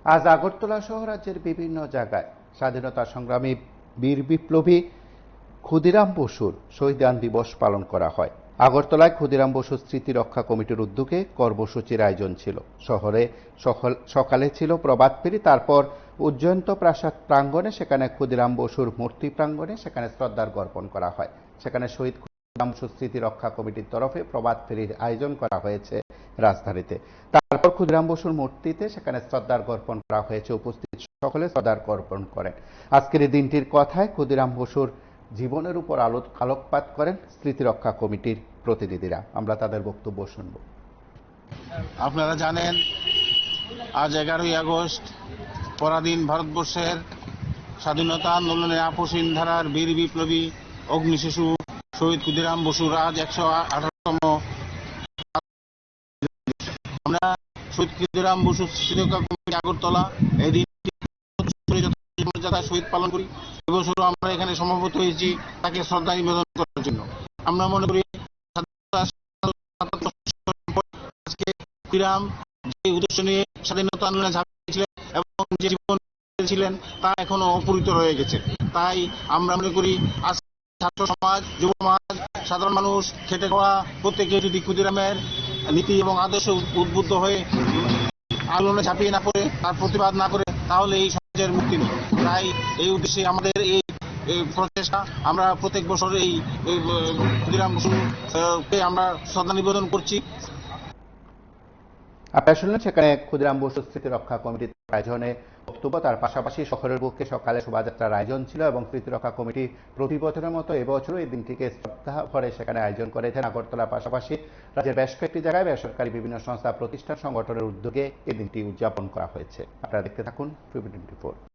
আজ আগরতলা সহ রাজ্যের বিভিন্ন জায়গায় স্বাধীনতা সংগ্রামী বীর বিপ্লবী ক্ষুদিরাম বসুর শহীদান দিবস পালন করা হয়। আগরতলায় ক্ষুদিরাম বসু স্মৃতি রক্ষা কমিটির উদ্যোগে কর্মসূচির আয়োজন ছিল। শহরে সকালে ছিল প্রভাত ফেরি, তারপর উজ্জয়ন্ত প্রাসাদ প্রাঙ্গণে, সেখানে ক্ষুদিরাম বসুর মূর্তি প্রাঙ্গণে সেখানে শ্রদ্ধার্ঘ্য অর্পণ করা হয়। সেখানে শহীদ ক্ষুদিরাম বসু স্মৃতি রক্ষা কমিটির তরফে প্রভাত ফেরির আয়োজন করা হয়েছে রাজধানীতে। তারপর ক্ষুদিরাম বসুর মূর্তিতে সেখানে শ্রদ্ধার্ঘ্য অর্পণ করা হয়েছে। উপস্থিত সকলে শ্রদ্ধার্ঘ্য অর্পণ করেন। আজকের এই দিনটির কথায় ক্ষুদিরাম বসুর জীবনের উপর আলোকপাত করেন স্মৃতিরক্ষা কমিটির প্রতিনিধিরা। আমরা তাদের বক্তব্য শুনব। আপনারা জানেন, আজ 11ই আগস্ট পরাধীন ভারতবর্ষের স্বাধীনতা আন্দোলনে আপসহীন ধারার বীর বিপ্লবী অগ্নিশিশু শহীদ ক্ষুদিরাম বসুর আজ 118তম। আমরা শহীদ ক্ষুদিরাম বসু স্মৃতিরক্ষা কমিটি আগরতলা এই দিনটি শহীদ পালন করি। এবছরও আমরা এখানে সমবেত হয়েছি তাকে শ্রদ্ধা নিবেদন করার জন্য। আমরা মনে করি আজকে ক্ষুদিরাম যে উদ্দেশ্য নিয়ে স্বাধীনতা আন্দোলনে ঝাঁপিয়েছিলেন এবং যে জীবন ছিলেন তা এখনো অপূরিত রয়ে গেছে। তাই আমরা মনে করি আজ ছাত্র সমাজ, যুব সমাজ, সাধারণ মানুষ, খেটে খাওয়া প্রত্যেকে যদি ক্ষুদিরামের নীতি এবং আদর্শে উদ্বুদ্ধ হয়ে আন্দোলনে ঝাঁপিয়ে না পড়ে, তার প্রতিবাদ না করে, তাহলে এই সমাজের মুক্তি নেই। তাই এই উদ্দেশ্যে আমাদের এই প্রচেষ্টা। আমরা প্রত্যেক বছর এই ক্ষুদিরাম বসুকে আমরা শ্রদ্ধা নিবেদন করছি। আপনারা শুনলেন সেখানে ক্ষুদিরাম বসু স্মৃতি রক্ষা কমিটির আয়োজনে বক্তব্য। তার পাশাপাশি শহরের বুকে সকালে শোভাযাত্রার আয়োজন ছিল এবং স্মৃতি রক্ষা কমিটি প্রতি বছরের মতো এবছরও এই দিনটিকে শ্রদ্ধা ভরে সেখানে আয়োজন করেছেন। আগরতলার পাশাপাশি রাজ্যের বেশ কয়েকটি জায়গায় বেসরকারি বিভিন্ন সংস্থা, প্রতিষ্ঠান, সংগঠনের উদ্যোগে এই দিনটি উদযাপন করা হয়েছে। আপনারা দেখতে থাকুন PBD24।